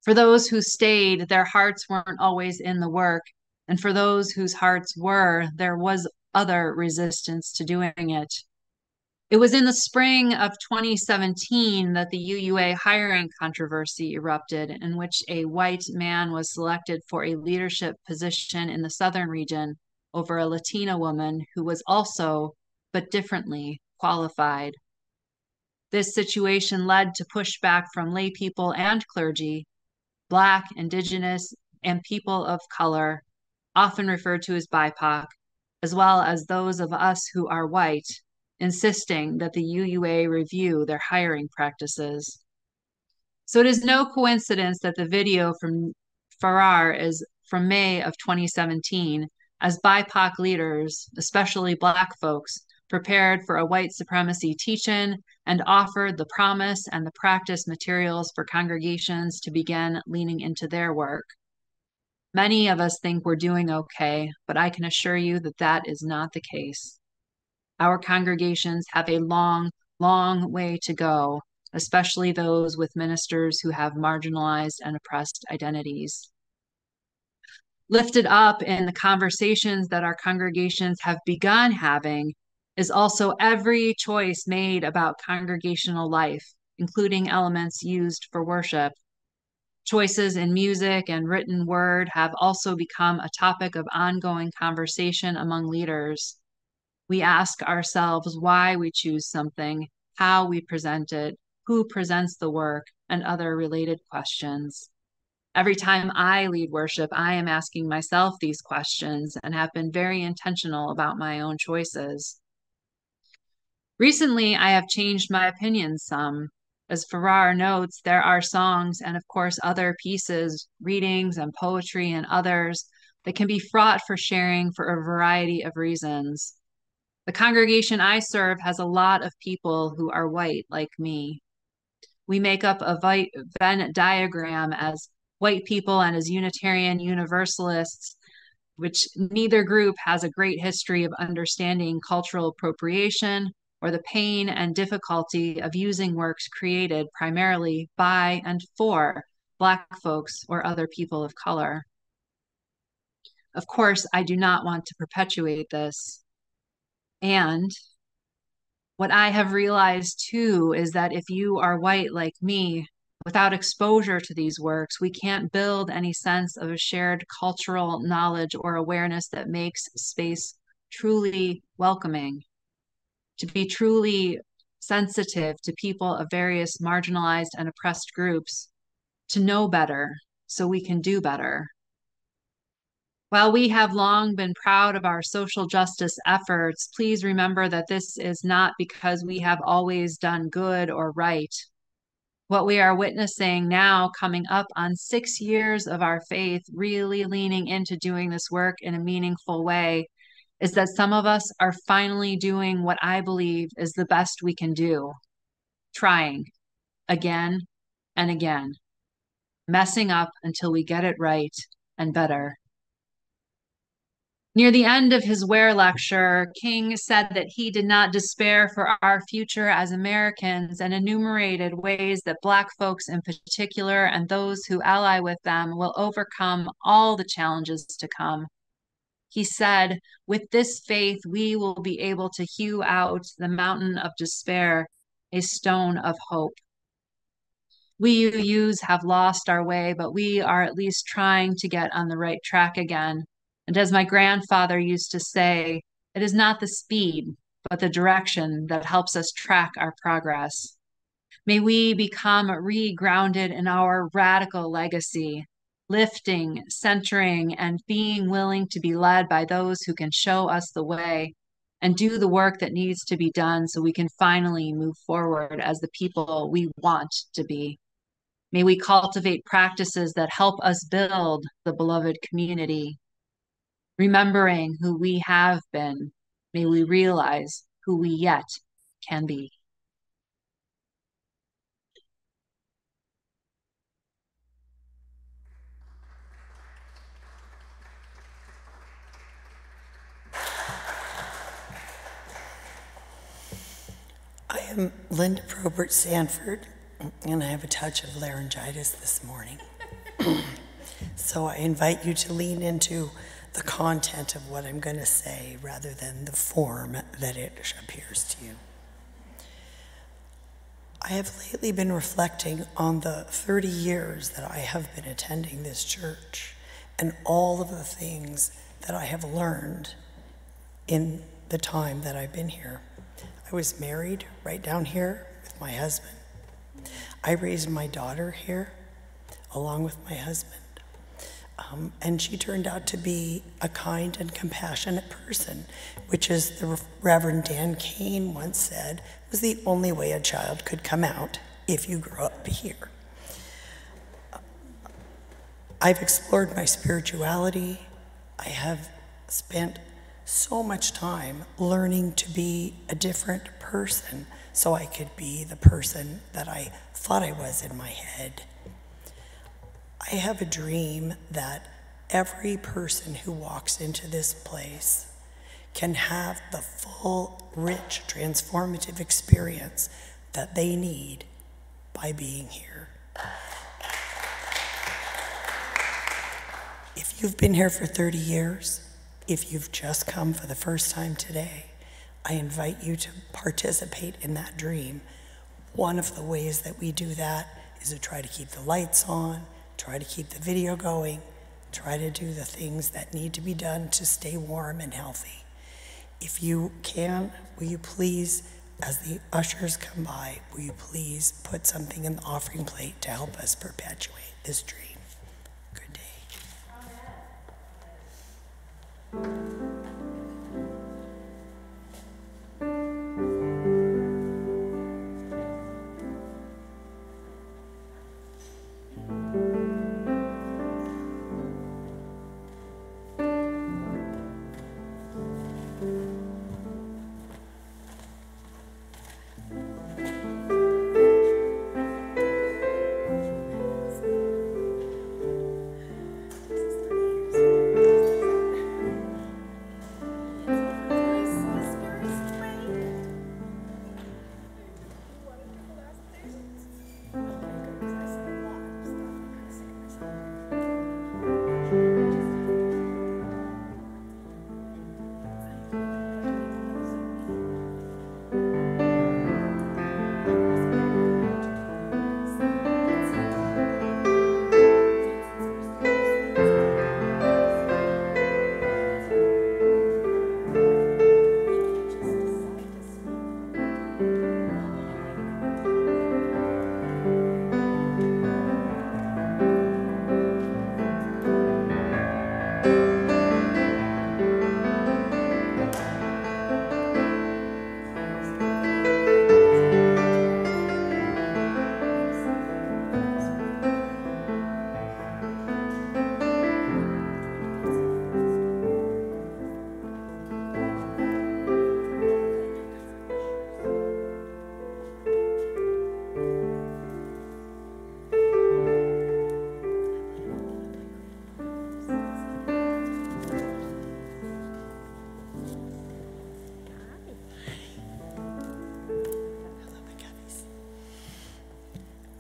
For those who stayed, their hearts weren't always in the work, and for those whose hearts were, there was other resistance to doing it. It was in the spring of 2017 that the UUA hiring controversy erupted, in which a white man was selected for a leadership position in the southern region over a Latina woman who was also, but differently, qualified. This situation led to pushback from lay people and clergy, Black, Indigenous, and people of color, often referred to as BIPOC, as well as those of us who are white, insisting that the UUA review their hiring practices. So it is no coincidence that the video from Farrar is from May of 2017, as BIPOC leaders, especially Black folks, prepared for a white supremacy teach-in and offered the promise and the practice materials for congregations to begin leaning into their work. Many of us think we're doing okay, but I can assure you that that is not the case. Our congregations have a long, long way to go, especially those with ministers who have marginalized and oppressed identities. Lifted up in the conversations that our congregations have begun having is also every choice made about congregational life, including elements used for worship. Choices in music and written word have also become a topic of ongoing conversation among leaders. We ask ourselves why we choose something, how we present it, who presents the work, and other related questions. Every time I lead worship, I am asking myself these questions and have been very intentional about my own choices. Recently, I have changed my opinion some. As Farrar notes, there are songs and, of course, other pieces, readings and poetry and others that can be fraught for sharing for a variety of reasons. The congregation I serve has a lot of people who are white like me. We make up a Venn diagram as white people and as Unitarian Universalists, which neither group has a great history of understanding cultural appropriation or the pain and difficulty of using works created primarily by and for Black folks or other people of color. Of course, I do not want to perpetuate this. And what I have realized too is that if you are white like me, without exposure to these works, we can't build any sense of a shared cultural knowledge or awareness that makes space truly welcoming. To be truly sensitive to people of various marginalized and oppressed groups, to know better so we can do better. While we have long been proud of our social justice efforts, please remember that this is not because we have always done good or right. What we are witnessing now, coming up on 6 years of our faith, really leaning into doing this work in a meaningful way, is that some of us are finally doing what I believe is the best we can do, trying again and again, messing up until we get it right and better. Near the end of his Ware lecture, King said that he did not despair for our future as Americans and enumerated ways that Black folks in particular and those who ally with them will overcome all the challenges to come. He said, with this faith, we will be able to hew out the mountain of despair, a stone of hope. We UUs have lost our way, but we are at least trying to get on the right track again. And as my grandfather used to say, it is not the speed, but the direction that helps us track our progress. May we become re-grounded in our radical legacy, lifting, centering, and being willing to be led by those who can show us the way and do the work that needs to be done so we can finally move forward as the people we want to be. May we cultivate practices that help us build the beloved community. Remembering who we have been, may we realize who we yet can be. I am Linda Probert Sanford, and I have a touch of laryngitis this morning. So I invite you to lean into the content of what I'm going to say rather than the form that it appears to you. I have lately been reflecting on the 30 years that I have been attending this church and all of the things that I have learned in the time that I've been here. I was married right down here with my husband. I raised my daughter here along with my husband. And she turned out to be a kind and compassionate person, which, as the Reverend Dan Kane once said, was the only way a child could come out if you grew up here. I've explored my spirituality. I have spent so much time learning to be a different person so I could be the person that I thought I was in my head. I have a dream that every person who walks into this place can have the full, rich, transformative experience that they need by being here. If you've been here for 30 years, if you've just come for the first time today, I invite you to participate in that dream. One of the ways that we do that is to try to keep the lights on, try to keep the video going, try to do the things that need to be done to stay warm and healthy. If you can, will you please, as the ushers come by, will you please put something in the offering plate to help us perpetuate this dream? Good day.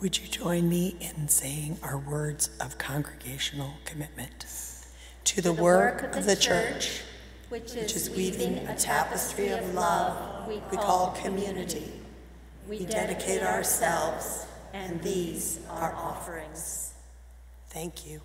Would you join me in saying our words of congregational commitment? To the work of the church, which is weaving a tapestry of love we call community, we dedicate ourselves, and these are offerings. Thank you.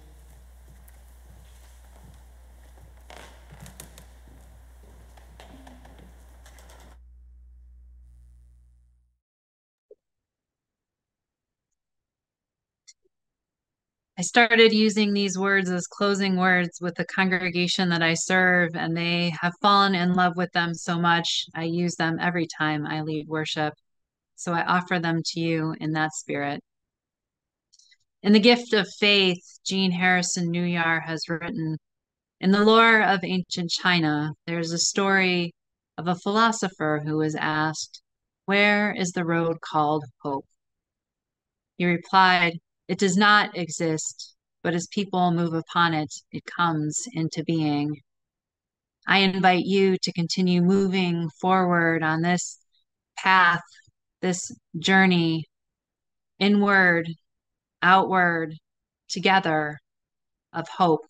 I started using these words as closing words with the congregation that I serve, and they have fallen in love with them so much. I use them every time I lead worship. So I offer them to you in that spirit. In The Gift of Faith, Jean Harrison Newyer has written, in the lore of ancient China, there's a story of a philosopher who was asked, where is the road called hope? He replied, it does not exist, but as people move upon it, it comes into being. I invite you to continue moving forward on this path, this journey, inward, outward, together, of hope,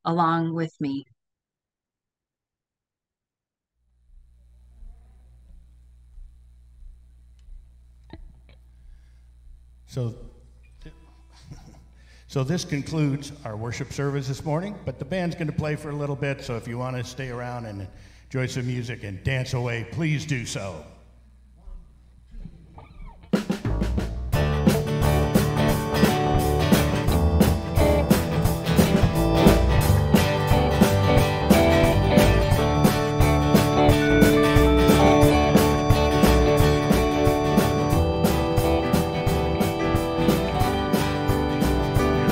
along with me. So this concludes our worship service this morning, but the band's going to play for a little bit, so if you want to stay around and enjoy some music and dance away, please do so.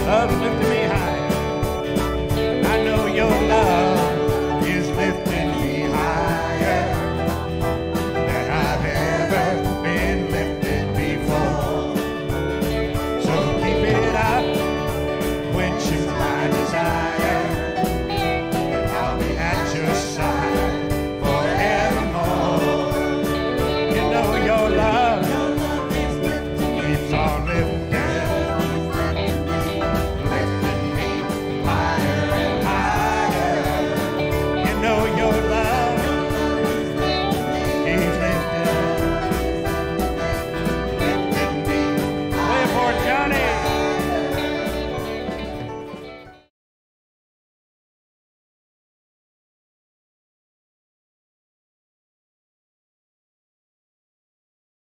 Love